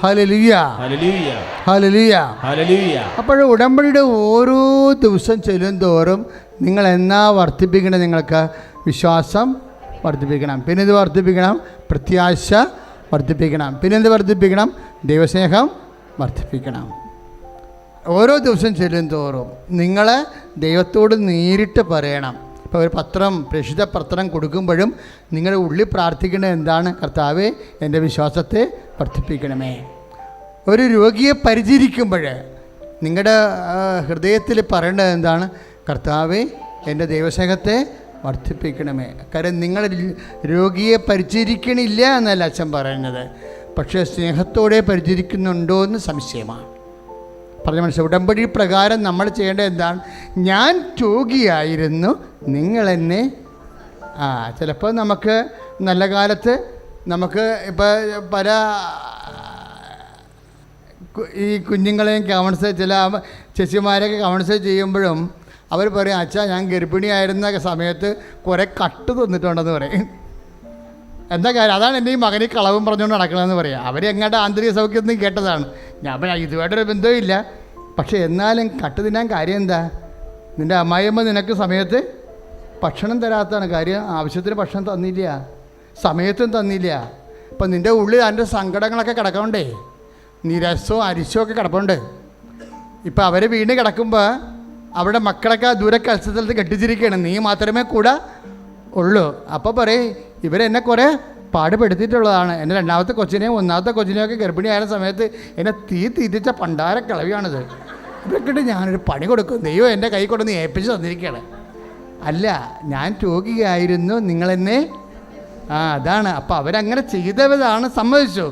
Hallelujah, hallelujah, hallelujah. അപ്പോൾ ഉടമ്പടിയുടെ ഓരോ ദിവസം ചെല്ലുന്തോറും നിങ്ങൾ എന്നാ വർദ്ധിപ്പിക്കണം? നിങ്ങൾക്ക് വിശ്വാസം വർദ്ധിപ്പിക്കണം. പിന്നെ ഇത് വർദ്ധിപ്പിക്കണം, പ്രത്യാശ വർദ്ധിപ്പിക്കണം. പിന്നെന്ത് വർദ്ധിപ്പിക്കണം? ദൈവസ്നേഹം വർദ്ധിപ്പിക്കണം. ഓരോ ദിവസം ചെല്ലുന്തോറും നിങ്ങൾ ദൈവത്തോട് നേരിട്ട് പറയണം. ഇപ്പോൾ ഒരു പത്രം, പ്രേക്ഷിത പത്രം കൊടുക്കുമ്പോഴും നിങ്ങളുടെ ഉള്ളിൽ പ്രാർത്ഥിക്കേണ്ടത് എന്താണ്? കർത്താവേ, എൻ്റെ വിശ്വാസത്തെ വർദ്ധിപ്പിക്കണമേ. ഒരു രോഗിയെ പരിചരിക്കുമ്പോൾ നിങ്ങളുടെ ഹൃദയത്തിൽ പറയേണ്ടത് എന്താണ്? കർത്താവേ, എൻ്റെ ദൈവസ്നേഹത്തെ വർദ്ധിപ്പിക്കണമേ. കാര്യം നിങ്ങൾ രോഗിയെ പരിചരിക്കണില്ല എന്നല്ല അച്ഛൻ പറയുന്നത്, പക്ഷേ സ്നേഹത്തോടെ പരിചരിക്കുന്നുണ്ടോ എന്ന് സംശയമാണ്. പറഞ്ഞ മനസ്സിലായി. ഉടമ്പടി പ്രകാരം നമ്മൾ ചെയ്യേണ്ടത് എന്താണ്? ഞാൻ രോഗിയായിരുന്നു, നിങ്ങളെന്നെ ചിലപ്പോൾ നമുക്ക് നല്ല കാലത്ത് നമുക്ക് ഇപ്പോൾ പല ഈ കുഞ്ഞുങ്ങളെയും കൗൺസിൽ, ചില ചേച്ചിമാരെയൊക്കെ കൗൺസിൽ ചെയ്യുമ്പോഴും അവർ പറയും, അച്ഛാ ഞാൻ ഗർഭിണിയായിരുന്ന സമയത്ത് കുറേ കട്ട് തന്നിട്ടുണ്ടെന്ന് പറയും. എന്താ കാര്യം? അതാണ് എൻ്റെ ഈ മകനെ കളവും പറഞ്ഞുകൊണ്ട് നടക്കണമെന്ന് പറയാം. അവരെങ്ങോട്ട് ആന്തരിക സൗഖ്യത്തിൽ കേട്ടതാണ്. ഞാൻ ഇതുമായിട്ടൊരു ബന്ധവുമില്ല. പക്ഷേ എന്നാലും കട്ട് തിന്നാൻ കാര്യം എന്താ? നിൻ്റെ അമ്മായിയമ്മ നിനക്ക് സമയത്ത് ഭക്ഷണം തരാത്തതാണ് കാര്യം. ആവശ്യത്തിന് ഭക്ഷണം തന്നില്ല, സമയത്തും തന്നില്ല. അപ്പം നിൻ്റെ ഉള്ളിൽ അതിൻ്റെ സങ്കടങ്ങളൊക്കെ കിടക്കണ്ടേ? നിരസവും അരിശവും ഒക്കെ കിടപ്പുണ്ട്. ഇപ്പം അവർ വീണ് കിടക്കുമ്പോൾ അവിടെ മക്കളൊക്കെ ദൂരെ സ്ഥലത്ത് കെട്ടിച്ചിരിക്കുകയാണ്, നീ മാത്രമേ കൂടെ ഉള്ളൂ. അപ്പോൾ പറയും, ഇവരെന്നെ കുറേ പാടുപെടുത്തിയിട്ടുള്ളതാണ്. എൻ്റെ രണ്ടാമത്തെ കൊച്ചിനെയും ഒന്നാമത്തെ കൊച്ചിനെയൊക്കെ ഗർഭിണിയായ സമയത്ത് എന്നെ തീറ്റിച്ച പണ്ടാര കിളവിയാണിത്. ഇതൊക്കെ ഞാനൊരു പണി കൊടുക്കും, ദൈവം എൻ്റെ കൈ കൊണ്ടൊന്ന് ഏൽപ്പിച്ച് തന്നിരിക്കുകയാണ്. അല്ല, ഞാൻ രോഗിയായിരുന്നു, നിങ്ങളെന്നെ അതാണ്. അപ്പോൾ അവരങ്ങനെ ചെയ്തവരാണ്, സമ്മതിച്ചു.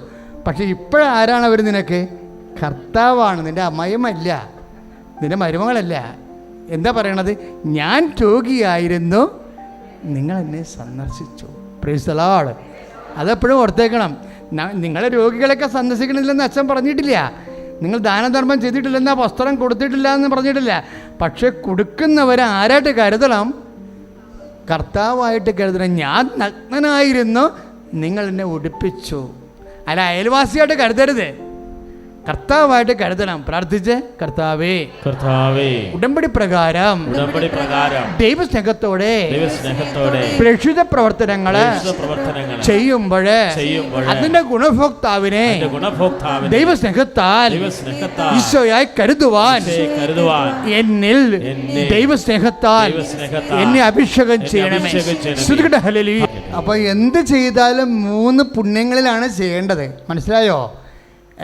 പക്ഷേ ഇപ്പോഴാരാണ് അവർ നിനക്ക്? കർത്താവാണ്. നിൻ്റെ അമ്മയമ്മല്ല, നിൻ്റെ മരുമകളല്ല. എന്താ പറയണത്? ഞാൻ രോഗിയായിരുന്നു, നിങ്ങളെന്നെ സന്ദർശിച്ചു. Price the Lord. അതെപ്പോഴും ഓർത്തേക്കണം. നിങ്ങളെ രോഗികളൊക്കെ സന്ദർശിക്കണില്ലെന്ന് അച്ഛൻ പറഞ്ഞിട്ടില്ല, നിങ്ങൾ ദാനധർമ്മം ചെയ്തിട്ടില്ലെന്ന്, വസ്ത്രം കൊടുത്തിട്ടില്ല എന്ന് പറഞ്ഞിട്ടില്ല. പക്ഷെ കൊടുക്കുന്നവരെ ആരായിട്ട് കരുതണം? കർത്താവായിട്ട് കരുതണം. ഞാൻ നഗ്നനായിരുന്നു, നിങ്ങൾ എന്നെ ഉടുപ്പിച്ചു. അല്ല, അയൽവാസിയായിട്ട് കരുതരുത്, കർത്താവായിട്ട് കരുതണം. പ്രാർത്ഥിച്ച്, കർത്താവേ, ഉടമ്പടി പ്രകാരം ദൈവസ്നേഹത്തോടെ പ്രേക്ഷിത പ്രവർത്തനങ്ങൾ ചെയ്യുമ്പോൾ അതിന്റെ ഗുണഭോക്താവിനെ ദൈവസ്നേഹത്താൽ ഈശോയായി കരുതുവാൻ എന്നിൽ ദൈവസ്നേഹത്താൽ എന്നെ അഭിഷേകം ചെയ്യണമേ. ഹല്ലേലൂയ. അപ്പോൾ എന്ത് ചെയ്താലും 3 പുണ്യങ്ങളിലാണ് ചെയ്യേണ്ടത്. മനസ്സിലായോ?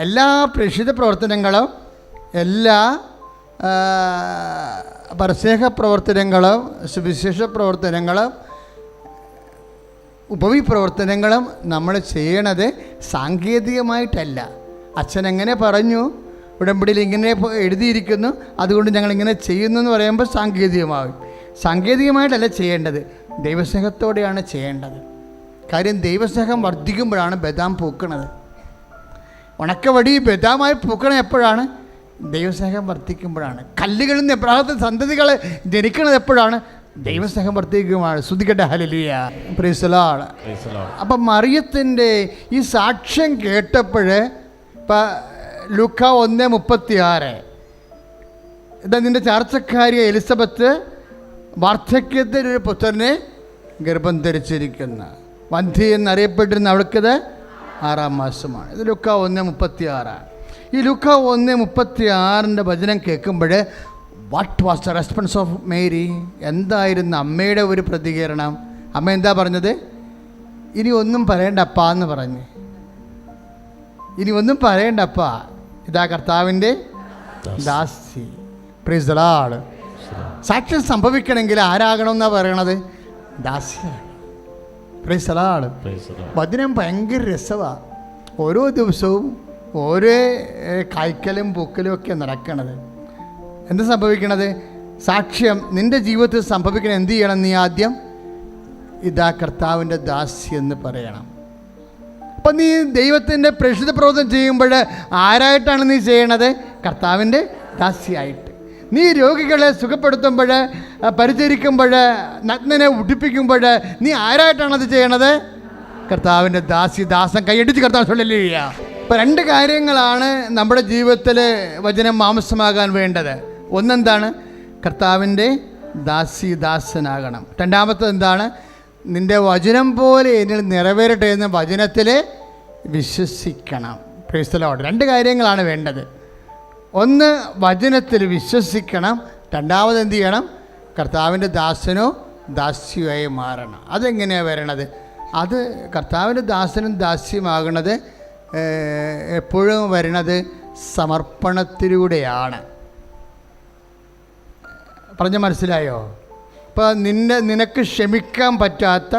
എല്ലാ പ്രേക്ഷിത പ്രവർത്തനങ്ങളും, എല്ലാ പരസ്നേഹ പ്രവർത്തനങ്ങളും, സുവിശേഷ പ്രവർത്തനങ്ങളും, ഉപവിപ്രവർത്തനങ്ങളും നമ്മൾ ചെയ്യണത് സാങ്കേതികമായിട്ടല്ല. അച്ഛൻ എങ്ങനെ പറഞ്ഞു, ഉടമ്പടിയിൽ ഇങ്ങനെ എഴുതിയിരിക്കുന്നു, അതുകൊണ്ട് ഞങ്ങളിങ്ങനെ ചെയ്യുന്നു എന്ന് പറയുമ്പോൾ സാങ്കേതികമാകും. സാങ്കേതികമായിട്ടല്ല ചെയ്യേണ്ടത്, ദൈവസ്നേഹത്തോടെയാണ് ചെയ്യേണ്ടത്. കാര്യം ദൈവസ്നേഹം വർദ്ധിക്കുമ്പോഴാണ് ബദാം പൂക്കണത്. ഉണക്കവടി ബദാമായി പൂക്കണം എപ്പോഴാണ്? ദൈവസ്നേഹം വർദ്ധിക്കുമ്പോഴാണ്. കല്ലുകളിൽ നിന്ന് എബ്രാഹത്തെ സന്തതികൾ ജനിക്കുന്നത് എപ്പോഴാണ്? ദൈവസ്നേഹം വർദ്ധിക്കുമ്പോഴാണ്. സ്തുതിക്കട്ടെ, ഹല്ലേലൂയ, പ്രൈസ് ദി ലോർഡ്. അപ്പം മറിയത്തിൻ്റെ ഈ സാക്ഷ്യം കേട്ടപ്പോൾ, ഇപ്പം ലൂക്ക 1:36, ഇതാ നിൻ്റെ ചാർച്ചക്കാരിയ എലിസബത്ത് വാർദ്ധക്യത്തിൽ ഒരു പുത്രനെ ഗർഭം ധരിച്ചിരിക്കുന്ന വന്ധ്യ എന്നറിയപ്പെട്ടിരുന്ന അവൾക്കിത് 6-ാം മാസമാണ്. ഇത് ലൂക്ക 1:36. ഈ ലൂക്ക 1:36 വചനം കേൾക്കുമ്പോൾ what was the response of Mary? എന്തായിരുന്നു അമ്മയുടെ ഒരു പ്രതികരണം? അമ്മ എന്താ പറഞ്ഞത്? ഇനി ഒന്നും പറയണ്ടപ്പാ എന്ന് പറഞ്ഞ്. ഇനി ഒന്നും പറയണ്ടപ്പാ, ഇതാ കർത്താവിൻ്റെ ദാസി. Praise the Lord. സാക്ഷ്യം സംഭവിക്കണമെങ്കിൽ ആരാകണമെന്നാണ് പറയണത്? ദാസിയാണ്. Praise the Lord. വചനം ഭയങ്കര രസമാണ്. ഓരോ ദിവസവും ഓരോ കായ്ക്കലും പൂക്കലും ഒക്കെ നടക്കണത്. എന്ത് സംഭവിക്കണത്? സാക്ഷ്യം നിൻ്റെ ജീവിതത്തിൽ സംഭവിക്കണം. എന്ത് ചെയ്യണം? നീ ആദ്യം ഇതാ കർത്താവിൻ്റെ ദാസി എന്ന് പറയണം. അപ്പം നീ ദൈവത്തിൻ്റെ പ്രേക്ഷിത പ്രവർത്തനം ചെയ്യുമ്പോൾ ആരായിട്ടാണ് നീ ചെയ്യണത്? കർത്താവിൻ്റെ ദാസിയായിട്ട്. നീ രോഗികളെ സുഖപ്പെടുത്തുമ്പോൾ, പരിചരിക്കുമ്പോൾ, നഗ്നനെ ഉടുപ്പിക്കുമ്പോൾ നീ ആരായിട്ടാണ് അത് ചെയ്യണത്? കർത്താവിൻ്റെ ദാസി. ദാസൻ കൈയടിച്ച് കർത്താവ് ഹല്ലേലൂയ. ഇപ്പം 2 കാര്യങ്ങളാണ് നമ്മുടെ ജീവിതത്തിൽ വചനം മാംസമാകാൻ വേണ്ടത്. ഒന്നെന്താണ്? കർത്താവിൻ്റെ ദാസനാകണം. രണ്ടാമത്തത് എന്താണ്? നിൻ്റെ വചനം പോലെ എന്നിൽ നിറവേറട്ടെ എന്ന വചനത്തിൽ വിശ്വസിക്കണം. Price the Lord. 2 കാര്യങ്ങളാണ് വേണ്ടത്. ഒന്ന്, വചനത്തിൽ വിശ്വസിക്കണം. രണ്ടാമത് എന്ത് ചെയ്യണം? കർത്താവിൻ്റെ ദാസനോ ദാസിയായി മാറണം. അതെങ്ങനെയാണ് വരണത്? അത് കർത്താവിൻ്റെ ദാസനും ദാസ്യമാകണത് എപ്പോഴും വരുന്നത് സമർപ്പണത്തിലൂടെയാണ്. പറഞ്ഞ മനസ്സിലായോ? ഇപ്പോൾ നിനക്ക് ക്ഷമിക്കാൻ പറ്റാത്ത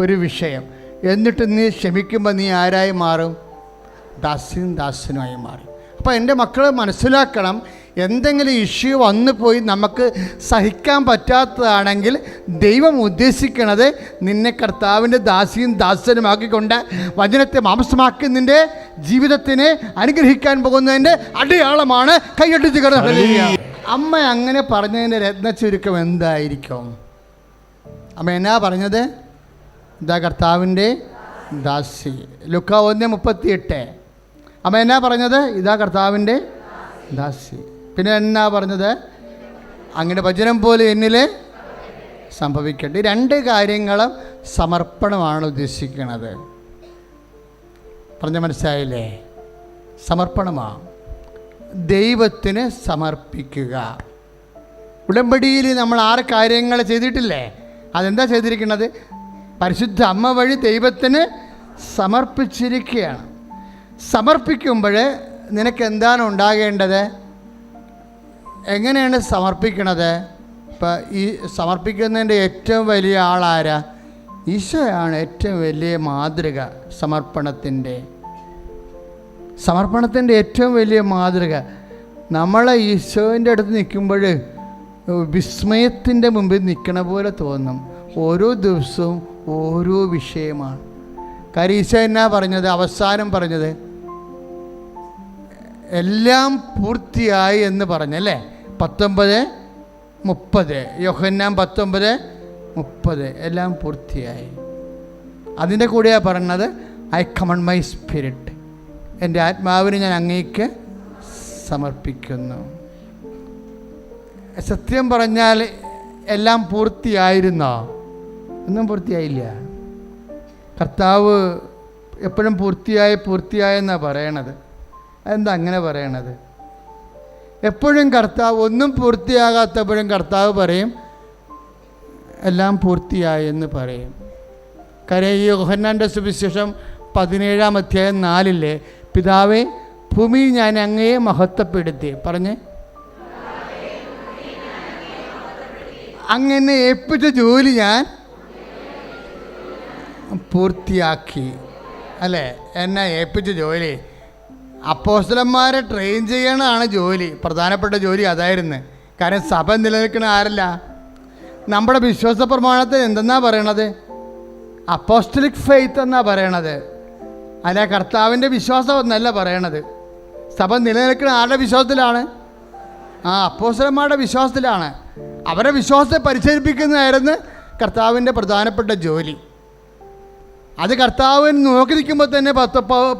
ഒരു വിഷയം, എന്നിട്ട് നീ ക്ഷമിക്കുമ്പോൾ നീ ആരായി മാറും? ദാസനുമായി മാറും. അപ്പോൾ എൻ്റെ മക്കൾ മനസ്സിലാക്കണം, എന്തെങ്കിലും ഇഷ്യൂ വന്നു പോയി നമുക്ക് സഹിക്കാൻ പറ്റാത്തതാണെങ്കിൽ ദൈവം ഉദ്ദേശിക്കണത് നിന്നെ കർത്താവിൻ്റെ ദാസനുമാക്കിക്കൊണ്ട് വചനത്തെ മാംസമാക്കി നിൻ്റെ ജീവിതത്തിനെ അനുഗ്രഹിക്കാൻ പോകുന്നതിൻ്റെ അടയാളമാണ്. കൈയടിച്ച് കയറുക. അമ്മ അങ്ങനെ പറഞ്ഞതിൻ്റെ രത്നച്ചുരുക്കം എന്തായിരിക്കും? അമ്മ എന്നാ പറഞ്ഞത്? ഇതാ കർത്താവിൻ്റെ ദാസി. ലൂക്കാ 1:38. അമ്മ എന്നാ പറഞ്ഞത്? ഇതാ കർത്താവിൻ്റെ ദാസി. പിന്നെ എന്നാ പറഞ്ഞത്? അങ്ങനെ വചനം പോലെ എന്നിൽ സംഭവിക്കട്ടെ. 2 കാര്യങ്ങളും സമർപ്പണമാണ് ഉദ്ദേശിക്കുന്നത്. പറഞ്ഞ മനസ്സിലായില്ലേ? സമർപ്പണമാണ്. ദൈവത്തിന് സമർപ്പിക്കുക. ഉടമ്പടിയിൽ നമ്മൾ 6 കാര്യങ്ങൾ ചെയ്തിട്ടില്ലേ? അതെന്താ ചെയ്തിരിക്കുന്നത്? പരിശുദ്ധ അമ്മ വഴി ദൈവത്തിന് സമർപ്പിച്ചിരിക്കുകയാണ്. സമർപ്പിക്കുമ്പോൾ നിനക്ക് എന്താണ് ഉണ്ടാകേണ്ടത്? എങ്ങനെയാണ് സമർപ്പിക്കണത്? ഇപ്പം ഈ സമർപ്പിക്കുന്നതിൻ്റെ ഏറ്റവും വലിയ ആളാരാ? ഈശോയാണ് ഏറ്റവും വലിയ മാതൃക. സമർപ്പണത്തിൻ്റെ ഏറ്റവും വലിയ മാതൃക. നമ്മളെ ഈശോൻ്റെ അടുത്ത് നിൽക്കുമ്പോൾ വിസ്മയത്തിൻ്റെ മുമ്പിൽ നിൽക്കണ പോലെ തോന്നും. ഓരോ ദിവസവും ഓരോ വിഷയമാണ്. കാര്യം ഈശോ എന്നാ പറഞ്ഞത്? അവസാനം പറഞ്ഞത് എല്ലാം പൂർത്തിയായി എന്ന് പറഞ്ഞല്ലേ? 19:30. യോഹന്നാൻ 19:30. എല്ലാം പൂർത്തിയായി. അതിൻ്റെ കൂടെയാണ് പറഞ്ഞത് ഐ കമണ്ട് മൈ സ്പിരിറ്റ്, എൻ്റെ ആത്മാവിനെ ഞാൻ അങ്ങേക്ക് സമർപ്പിക്കുന്നു. സത്യം പറഞ്ഞാൽ എല്ലാം പൂർത്തിയായിരുന്നോ? ഒന്നും പൂർത്തിയായില്ല. കർത്താവ് എപ്പോഴും പൂർത്തിയായെന്നാണ് പറയണത്. അതെന്താ അങ്ങനെ പറയണത്? എപ്പോഴും കർത്താവ് ഒന്നും പൂർത്തിയാകാത്തപ്പോഴും കർത്താവ് പറയും എല്ലാം പൂർത്തിയായെന്ന് പറയും. കാര്യം ഈ യോഹന്നാൻ്റെ സുവിശേഷം 17:4 പിതാവേ ഭൂമിയിൽ ഞാൻ അങ്ങയെ മഹത്വപ്പെടുത്തി പറഞ്ഞ് അങ്ങനെ ഏൽപ്പിച്ച ജോലി ഞാൻ പൂർത്തിയാക്കി. അല്ലേ? എന്നെ ഏൽപ്പിച്ച ജോലി അപ്പോസ്തലന്മാരെ ട്രെയിൻ ചെയ്യണതാണ് ജോലി. പ്രധാനപ്പെട്ട ജോലി അതായിരുന്നു. കാരണം സഭ നിലനിൽക്കുന്ന ആരല്ല? നമ്മുടെ വിശ്വാസ പ്രമാണത്തിൽ എന്തെന്നാ പറയണത്? അപ്പോസ്റ്റലിക് ഫെയ്ത്ത് എന്നാ പറയണത്. അല്ല, കർത്താവിൻ്റെ വിശ്വാസം എന്നല്ല പറയണത്. സഭ നിലനിൽക്കുന്ന ആരുടെ വിശ്വാസത്തിലാണ്? അപ്പോസ്തലന്മാരുടെ വിശ്വാസത്തിലാണ്. അവരുടെ വിശ്വാസത്തെ പരിശീലിപ്പിക്കുന്നതായിരുന്നു കർത്താവിൻ്റെ പ്രധാനപ്പെട്ട ജോലി. അത് കർത്താവിന് നോക്കി നിൽക്കുമ്പോൾ തന്നെ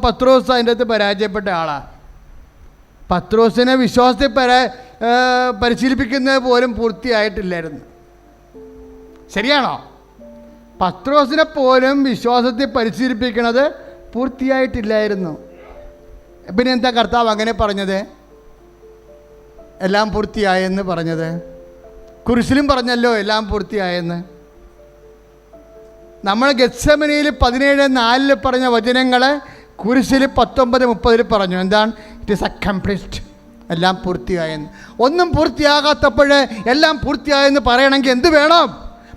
പത്രോസ് അതിൻ്റെ അകത്ത് പരാജയപ്പെട്ട ആളാണ്. പത്രോസിനെ വിശ്വാസത്തെ പരിശീലിപ്പിക്കുന്നത് പോലും പൂർത്തിയായിട്ടില്ലായിരുന്നു. ശരിയാണോ? പത്രോസിനെ പോലും വിശ്വാസത്തെ പരിശീലിപ്പിക്കുന്നത് പൂർത്തിയായിട്ടില്ലായിരുന്നു. പിന്നെ എന്താ കർത്താവ് അങ്ങനെ പറഞ്ഞത്? എല്ലാം പൂർത്തിയായെന്ന് പറഞ്ഞത്. കുരിശിലും പറഞ്ഞല്ലോ എല്ലാം പൂർത്തിയായെന്ന്. നമ്മൾ ഗെത്സമനയിൽ 17:4 പറഞ്ഞ വചനങ്ങൾ കുരിശിൽ 19:30 പറഞ്ഞു. എന്താണ്? ഇറ്റ് ഈസ് അക്കംപ്ലിഷ്ഡ്, എല്ലാം പൂർത്തിയായെന്ന്. ഒന്നും പൂർത്തിയാകാത്തപ്പോൾ എല്ലാം പൂർത്തിയായെന്ന് പറയണമെങ്കിൽ എന്ത് വേണം?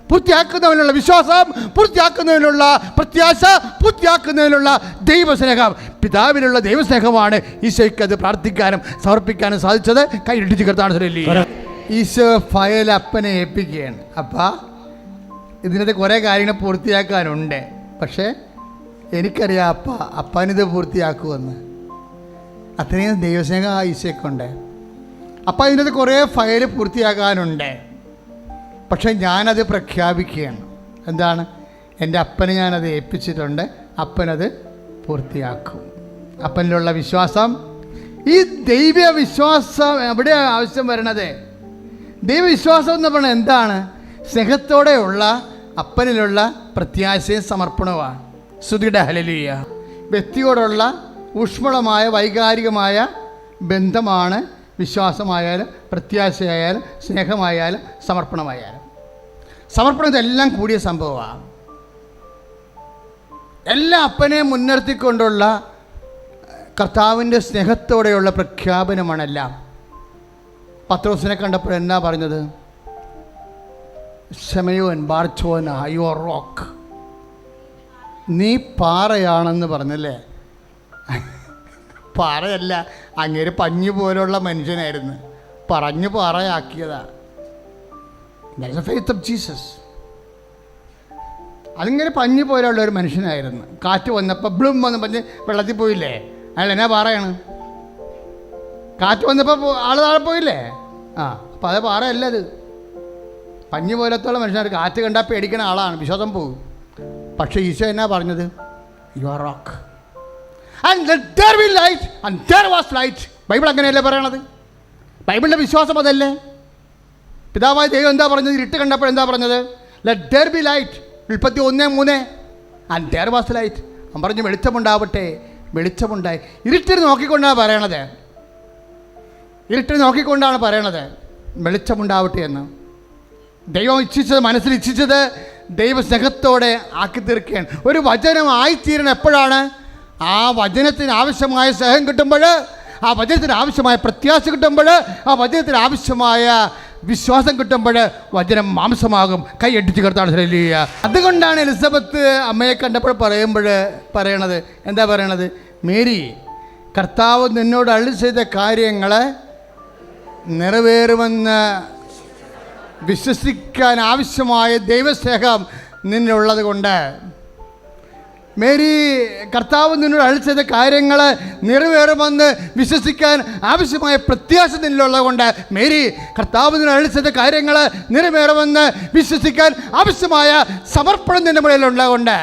പൂർത്തിയാക്കുന്നതിനുള്ള വിശ്വാസം, പൂർത്തിയാക്കുന്നതിനുള്ള പ്രത്യാശ, പൂർത്തിയാക്കുന്നതിനുള്ള ദൈവസ്നേഹം. പിതാവിലുള്ള ദൈവസ്നേഹമാണ് ഈശോയ്ക്ക് അത് പ്രാർത്ഥിക്കാനും സമർപ്പിക്കാനും സാധിച്ചത്. കൈയിടിച്ച് കർത്താവ് ഈശോ ഫയൽ അപ്പനെ ഏൽപ്പിക്കുകയാണ്. അപ്പം ഇതിനകത്ത് കുറേ കാര്യങ്ങൾ പൂർത്തിയാക്കാനുണ്ട്. പക്ഷേ എനിക്കറിയാം അപ്പനിത് പൂർത്തിയാക്കുമെന്ന്. അത്രയും ദൈവസ്നേഹം ആ ഈശോയ്ക്കുണ്ട്. അപ്പം ഇതിനകത്ത് കുറേ ഫയൽ പൂർത്തിയാക്കാനുണ്ട്. പക്ഷേ ഞാനത് പ്രഖ്യാപിക്കുകയാണ്. എന്താണ്? എൻ്റെ അപ്പനെ ഞാനത് ഏൽപ്പിച്ചിട്ടുണ്ട്. അപ്പനത് പൂർത്തിയാക്കും. അപ്പനിലുള്ള വിശ്വാസം. ഈ ദൈവീയ വിശ്വാസം എവിടെ ആവശ്യം വരണത്? ദൈവവിശ്വാസം എന്ന് പറഞ്ഞാൽ എന്താണ്? സ്നേഹത്തോടെയുള്ള അപ്പനിലുള്ള പ്രത്യാശയും സമർപ്പണവുമാണ്. സ്തുതിയുടെ ഹല്ലേലൂയ. വ്യക്തിയോടുള്ള ഊഷ്മളമായ വൈകാരികമായ ബന്ധമാണ് വിശ്വാസമായാലും പ്രത്യാശയായാലും സ്നേഹമായാലും സമർപ്പണമായാലും. സമർപ്പണം ഇതെല്ലാം കൂടിയ സംഭവമാണ്. എല്ലാ അപ്പനെ മുൻനിർത്തിക്കൊണ്ടുള്ള കർത്താവിൻ്റെ സ്നേഹത്തോടെയുള്ള പ്രഖ്യാപനമാണെല്ലാം. പത്രോസിനെ കണ്ടപ്പോൾ എന്നാ പറഞ്ഞത്? ശമയോൻ ബാർച്ചോന യുവർ റോക്ക്, നീ പാറയാണെന്ന് പറഞ്ഞല്ലേ? പാറയല്ല, അങ്ങേര് പഞ്ഞു പോലുള്ള മനുഷ്യനായിരുന്നു, പറഞ്ഞു പാറയാക്കിയതാ. Faith of Jesus. അതിങ്ങനെ പഞ്ഞു പോലുള്ള ഒരു മനുഷ്യനായിരുന്നു. കാറ്റ് വന്നപ്പോൾ ബ്ലും വന്ന് പറഞ്ഞ് വെള്ളത്തിൽ പോയില്ലേ? അയാൾ എന്നാ പാറയാണ്? കാറ്റ് വന്നപ്പോൾ ആൾ താഴെ പോയില്ലേ? അപ്പോൾ അത് പാറയല്ല, അത് പഞ്ഞു പോലത്തുള്ള മനുഷ്യനാണ്. കാറ്റ് കണ്ടാൽ പേടിക്കുന്ന ആളാണ്, വിശ്വാസം പോകും. പക്ഷേ ഈശോ എന്നാ പറഞ്ഞത്? You are rock and there be light and there was light. Bible അങ്ങനെയല്ലേ പറയണത്? ബൈബിളിൻ്റെ വിശ്വാസം അതല്ലേ? പിതാവായ ദൈവം എന്താ പറഞ്ഞത്? ഇരുട്ട് കണ്ടപ്പോൾ എന്താ പറഞ്ഞത്? let there be light. 1:3 and there was light. അവൻ പറഞ്ഞു വെളിച്ചമുണ്ടാവട്ടെ, വെളിച്ചമുണ്ടായി. ഇരുട്ടിൽ നോക്കിക്കൊണ്ടാണ് പറയണത്, ഇരുട്ടിൽ നോക്കിക്കൊണ്ടാണ് പറയണത് വെളിച്ചമുണ്ടാവട്ടെ എന്ന്. ദൈവം ഇച്ഛിച്ചത്, മനസ്സിൽ ഇച്ഛിച്ചത് ദൈവസ്നേഹത്തോടെ ആക്കി തീർക്കുകയാണ്. ഒരു വചനം ആയിത്തീരണം എപ്പോഴാണ്? ആ വചനത്തിന് ആവശ്യമായ സ്നേഹം കിട്ടുമ്പോൾ, ആ വചനത്തിന് ആവശ്യമായ പ്രത്യാശ കിട്ടുമ്പോൾ, ആ വചനത്തിന് ആവശ്യമായ വിശ്വാസം കിട്ടുമ്പോൾ വചനം മാംസമാകും. കൈയടിച്ച് കർത്താവ് ഹല്ലേലൂയ. അതുകൊണ്ടാണ് എലിസബത്ത് അമ്മയെ കണ്ടപ്പോൾ പറയണത് എന്താ പറയണത്? മേരി, കർത്താവ് നിന്നോട് അരുളി ചെയ്ത കാര്യങ്ങൾ നിറവേറുമെന്ന് വിശ്വസിക്കാൻ ആവശ്യമായ ദൈവസ്നേഹം നിന്നുള്ളത് കൊണ്ട്. മേരി, കർത്താവ് നിന്നോട് അരുളി ചെയ്ത കാര്യങ്ങൾ നിറവേറുമെന്ന് വിശ്വസിക്കാൻ ആവശ്യമായ പ്രത്യാശ നിന്നുള്ളത് കൊണ്ട്. മേരി, കർത്താവ് നിന്നോട് അരുളി ചെയ്ത കാര്യങ്ങൾ നിറവേറുമെന്ന് വിശ്വസിക്കാൻ ആവശ്യമായ സമർപ്പണം നിന്റെ മുകളിലുള്ളത് കൊണ്ട്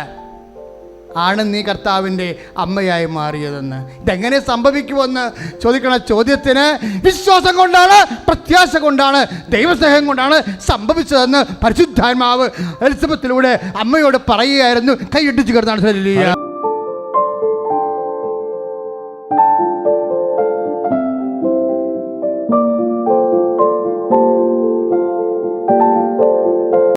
ആണ് നീ കർത്താവിൻ്റെ അമ്മയായി മാറിയതെന്ന്. ഇതെങ്ങനെ സംഭവിക്കുമെന്ന് ചോദിക്കണ ചോദ്യത്തിന് വിശ്വാസം കൊണ്ടാണ്, പ്രത്യാശ കൊണ്ടാണ്, ദൈവസ്നേഹം കൊണ്ടാണ് സംഭവിച്ചതെന്ന് പരിശുദ്ധാത്മാവ് എലിസബത്തിലൂടെ അമ്മയോട് പറയുകയായിരുന്നു. കൈയിട്ടിച്ച് കിടന്നാണ്.